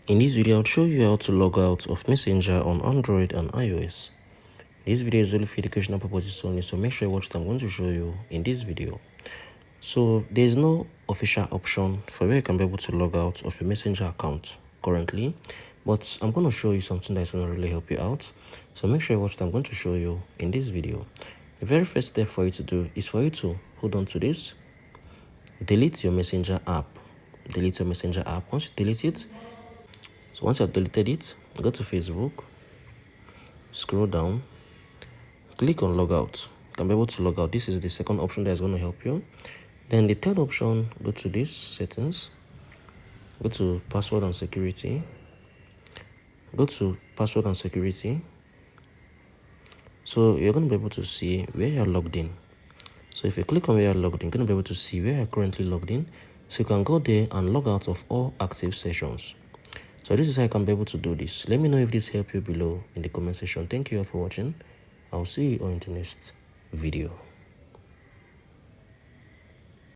In this video, I'll show you how to log out of Messenger on Android and iOS. This video is only for educational purposes only, so make sure you watch what I'm going to show you in this video. So there's no official option for where you can be able to log out of your Messenger account currently, but I'm going to show you something that's going to really help you out. So make sure you watch what I'm going to show you in this video. The very first step for you to do is for you to hold on to this, delete your Messenger app. Delete your Messenger app. Once you delete it, so once you have deleted it, go to Facebook, scroll down, click on logout. You can be able to log out. This is the second option that is going to help you. Then the third option, go to this settings, go to password and security, go to password and security. So you're going to be able to see where you're logged in. So if you click on where you're logged in, you're going to be able to see where you're currently logged in. So you can go there and log out of all active sessions. So this is how you can be able to do this. Let me know if this helped you below in the comment section. Thank you all for watching. I'll see you on the next video.